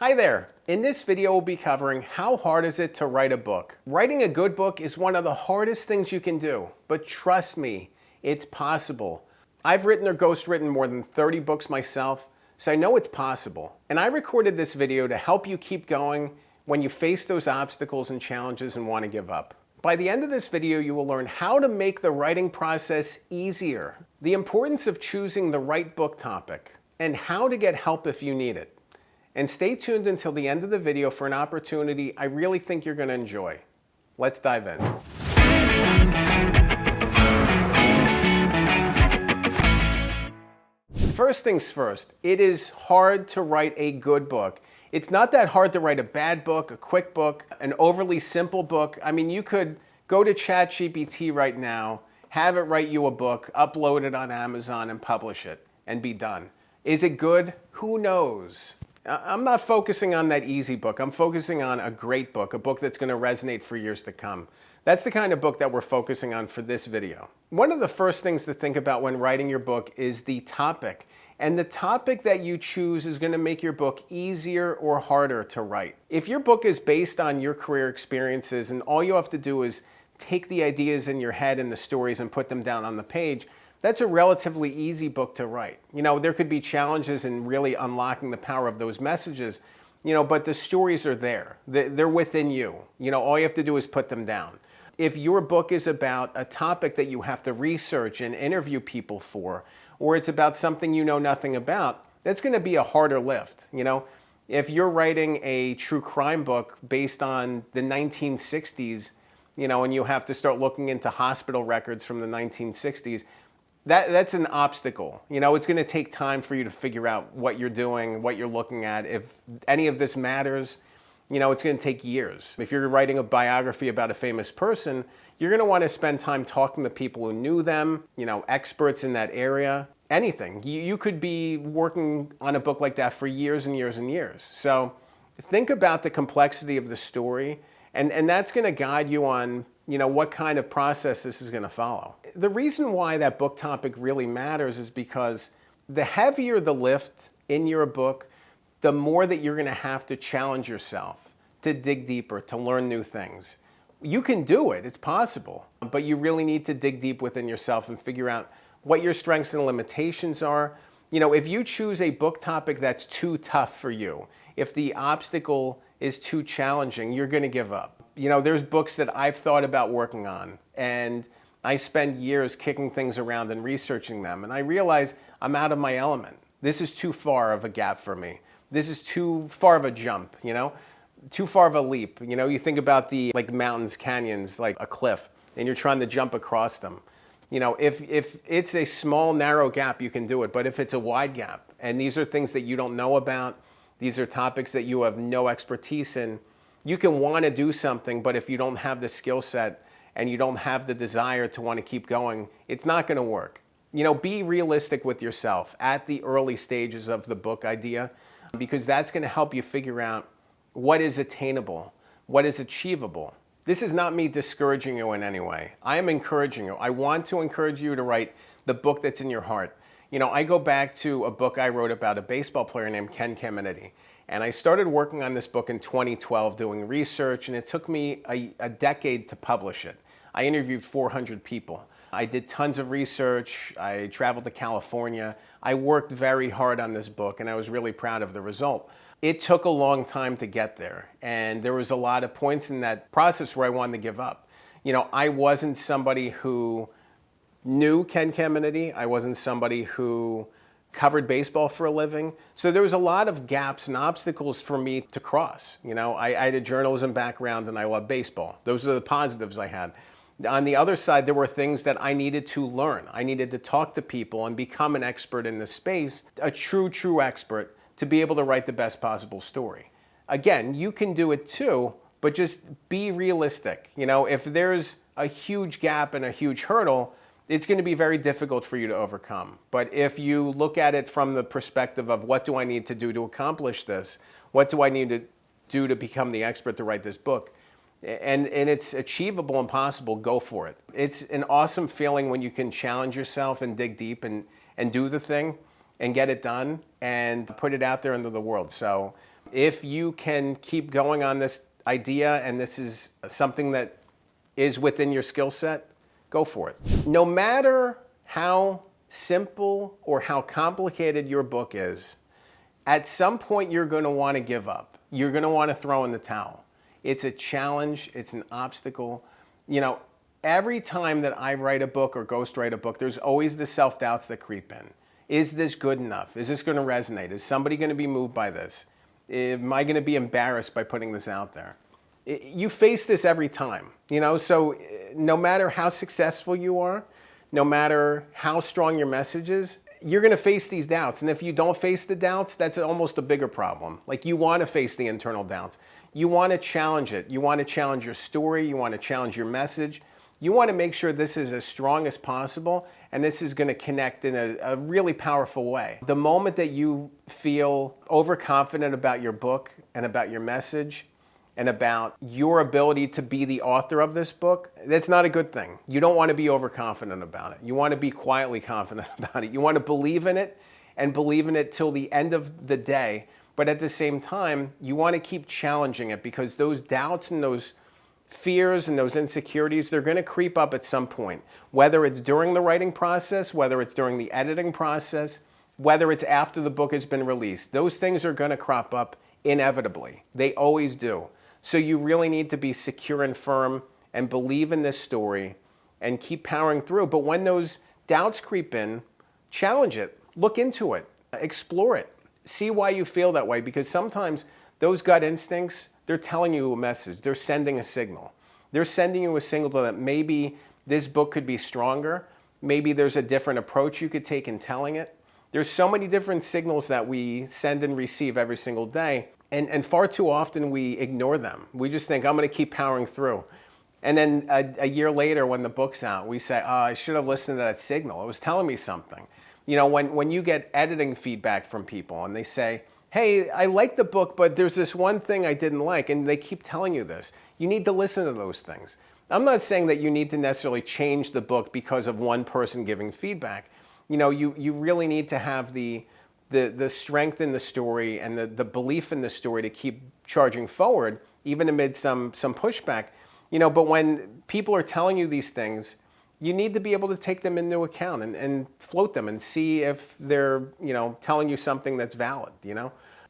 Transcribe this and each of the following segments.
Hi there. In this video, we'll be covering how hard is it to write a book. Writing a good book is one of the hardest things you can do, but trust me, it's possible. I've written or ghostwritten more than 30 books myself, so I know it's possible. And I recorded this video to help you keep going when you face those obstacles and challenges and want to give up. By the end of this video, you will learn how to make the writing process easier, the importance of choosing the right book topic, and how to get help if you need it. And stay tuned until the end of the video for an opportunity I really think you're going to enjoy. Let's dive in. First things first, it is hard to write a good book. It's not that hard to write a bad book, a quick book, an overly simple book. I mean, you could go to ChatGPT right now, have it write you a book, upload it on Amazon and publish it and be done. Is it good? Who knows? I'm not focusing on that easy book. I'm focusing on a great book, a book that's going to resonate for years to come. That's the kind of book that we're focusing on for this video. One of the first things to think about when writing your book is the topic. And the topic that you choose is going to make your book easier or harder to write. If your book is based on your career experiences and all you have to do is take the ideas in your head and the stories and put them down on the page, that's a relatively easy book to write. You know, there could be challenges in really unlocking the power of those messages, but the stories are there. They're within you. All you have to do is put them down. If your book is about a topic that you have to research and interview people for, or it's about something you know nothing about, that's going to be a harder lift. If you're writing a true crime book based on the 1960s, and you have to start looking into hospital records from the 1960s, that's an obstacle. It's going to take time for you to figure out what you're doing, what you're looking at. If any of this matters, it's going to take years. If you're writing a biography about a famous person, you're going to want to spend time talking to people who knew them, experts in that area, anything. You could be working on a book like that for years and years and years. So think about the complexity of the story, and that's going to guide you on what kind of process this is going to follow. The reason why that book topic really matters is because the heavier the lift in your book, the more that you're going to have to challenge yourself, to dig deeper, to learn new things. You can do it, it's possible, but you really need to dig deep within yourself and figure out what your strengths and limitations are. If you choose a book topic that's too tough for you, if the obstacle is too challenging, you're going to give up. There's books that I've thought about working on, and I spend years kicking things around and researching them, and I realize I'm out of my element. This is too far of a gap for me. This is too far of a jump, too far of a leap. You think about the mountains, canyons, like a cliff, and you're trying to jump across them. If it's a small, narrow gap, you can do it, but if it's a wide gap, and these are things that you don't know about, these are topics that you have no expertise in, you can want to do something, but if you don't have the skill set and you don't have the desire to want to keep going, it's not going to work. Be realistic with yourself at the early stages of the book idea, because that's going to help you figure out what is attainable, what is achievable. This is not me discouraging you in any way. I am encouraging you. I want to encourage you to write the book that's in your heart. I go back to a book I wrote about a baseball player named Ken Caminiti. And I started working on this book in 2012 doing research, and it took me a decade to publish it. I interviewed 400 people. I did tons of research. I traveled to California. I worked very hard on this book, and I was really proud of the result. It took a long time to get there, and there was a lot of points in that process where I wanted to give up. I wasn't somebody who knew Ken Caminiti. I wasn't somebody who covered baseball for a living. So there was a lot of gaps and obstacles for me to cross. I had a journalism background and I love baseball. Those are the positives I had. On the other side, there were things that I needed to learn. I needed to talk to people and become an expert in this space, a true expert, to be able to write the best possible story. Again, you can do it too, but just be realistic. If there's a huge gap and a huge hurdle, it's going to be very difficult for you to overcome. But if you look at it from the perspective of what do I need to do to accomplish this? What do I need to do to become the expert to write this book? And it's achievable and possible, go for it. It's an awesome feeling when you can challenge yourself and dig deep and do the thing and get it done and put it out there into the world. So If you can keep going on this idea and this is something that is within your skill set, go for it. No matter how simple or how complicated your book is, at some point you're going to want to give up. You're going to want to throw in the towel. It's a challenge. It's an obstacle. Every time that I write a book or ghostwrite a book, there's always the self-doubts that creep in. Is this good enough? Is this going to resonate? Is somebody going to be moved by this? Am I going to be embarrassed by putting this out there? You face this every time, so no matter how successful you are, no matter how strong your message is, you're going to face these doubts. And if you don't face the doubts, that's almost a bigger problem. Like, you want to face the internal doubts. You want to challenge it. You want to challenge your story. You want to challenge your message. You want to make sure this is as strong as possible, and this is going to connect in a really powerful way. The moment that you feel overconfident about your book and about your message and about your ability to be the author of this book, that's not a good thing. You don't want to be overconfident about it. You want to be quietly confident about it. You want to believe in it and believe in it till the end of the day. But at the same time, you want to keep challenging it, because those doubts and those fears and those insecurities, they're going to creep up at some point, whether it's during the writing process, whether it's during the editing process, whether it's after the book has been released. Those things are going to crop up inevitably. They always do. So you really need to be secure and firm and believe in this story and keep powering through. But when those doubts creep in, challenge it, look into it, explore it, see why you feel that way, because sometimes those gut instincts, they're telling you a message. They're sending a signal. They're sending you a signal that maybe this book could be stronger. Maybe there's a different approach you could take in telling it. There's so many different signals that we send and receive every single day. And far too often we ignore them. We just think, I'm going to keep powering through. And then a year later, when the book's out, we say, oh, I should have listened to that signal. It was telling me something. When you get editing feedback from people and they say, hey, I like the book, but there's this one thing I didn't like, and they keep telling you this. You need to listen to those things. I'm not saying that you need to necessarily change the book because of one person giving feedback. You really need to have the strength in the story and the belief in the story to keep charging forward, even amid some pushback. But when people are telling you these things, you need to be able to take them into account and float them and see if they're, telling you something that's valid,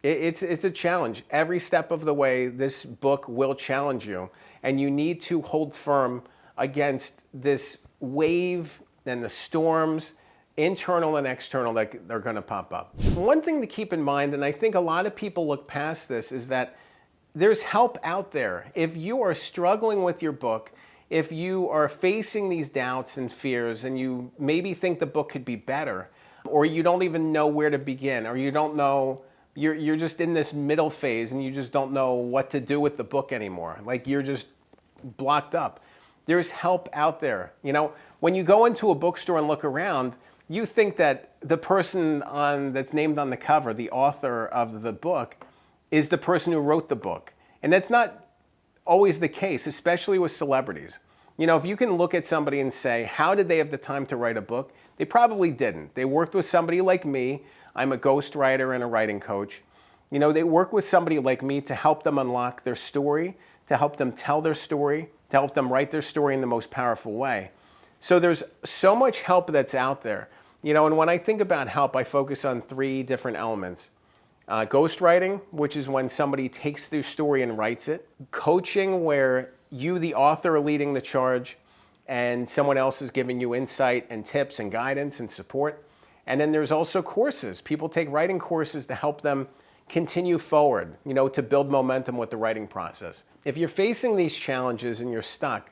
It's a challenge. Every step of the way, this book will challenge you, and you need to hold firm against this wave and the storms, internal and external, that are going to pop up. One thing to keep in mind, and I think a lot of people look past this, is that there's help out there. If you are struggling with your book, if you are facing these doubts and fears, and you maybe think the book could be better, or you don't even know where to begin, or you don't know, you're just in this middle phase and you just don't know what to do with the book anymore. Like, you're just blocked up. There's help out there. When you go into a bookstore and look around, you think that the person that's named on the cover, the author of the book, is the person who wrote the book. And that's not always the case, especially with celebrities. If you can look at somebody and say, how did they have the time to write a book? They probably didn't. They worked with somebody like me. I'm a ghostwriter and a writing coach. They work with somebody like me to help them unlock their story, to help them tell their story, to help them write their story in the most powerful way. So there's so much help that's out there. And when I think about help, I focus on 3 different elements. Ghostwriting, which is when somebody takes their story and writes it. Coaching, where you, the author, are leading the charge and someone else is giving you insight and tips and guidance and support. And then there's also courses. People take writing courses to help them continue forward, to build momentum with the writing process. If you're facing these challenges and you're stuck,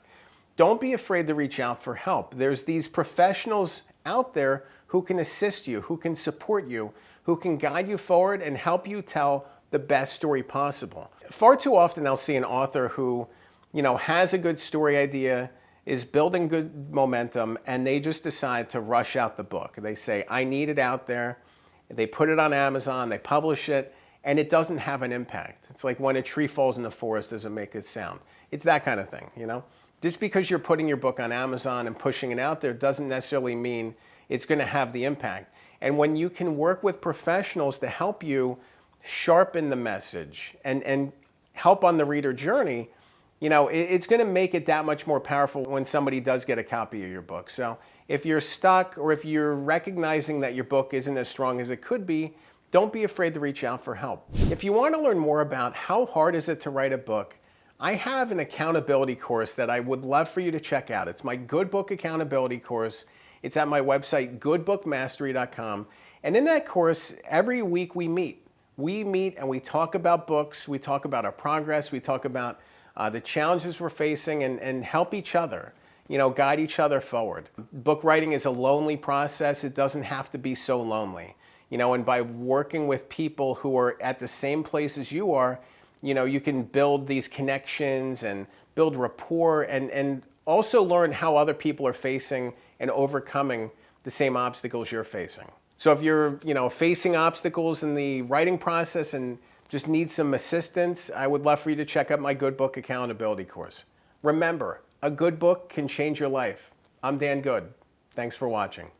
don't be afraid to reach out for help. There's these professionals out there who can assist you, who can support you, who can guide you forward and help you tell the best story possible. Far too often I'll see an author who, has a good story idea, is building good momentum, and they just decide to rush out the book. They say, I need it out there. They put it on Amazon, they publish it, and it doesn't have an impact. It's like when a tree falls in the forest, doesn't make a sound. It's that kind of thing, Just because you're putting your book on Amazon and pushing it out there doesn't necessarily mean it's going to have the impact. And when you can work with professionals to help you sharpen the message and help on the reader journey, it's going to make it that much more powerful when somebody does get a copy of your book. So if you're stuck or if you're recognizing that your book isn't as strong as it could be, don't be afraid to reach out for help. If you want to learn more about how hard is it to write a book, I have an accountability course that I would love for you to check out. It's my Good Book Accountability course. It's at my website, goodbookmastery.com. And in that course, every week we meet. We meet and we talk about books, we talk about our progress, we talk about the challenges we're facing and help each other, guide each other forward. Book writing is a lonely process. It doesn't have to be so lonely. And by working with people who are at the same place as you are, you can build these connections and build rapport and also learn how other people are facing and overcoming the same obstacles you're facing. So if you're, facing obstacles in the writing process and just need some assistance, I would love for you to check out my Good Book Accountability course. Remember, a good book can change your life. I'm Dan Good. Thanks for watching.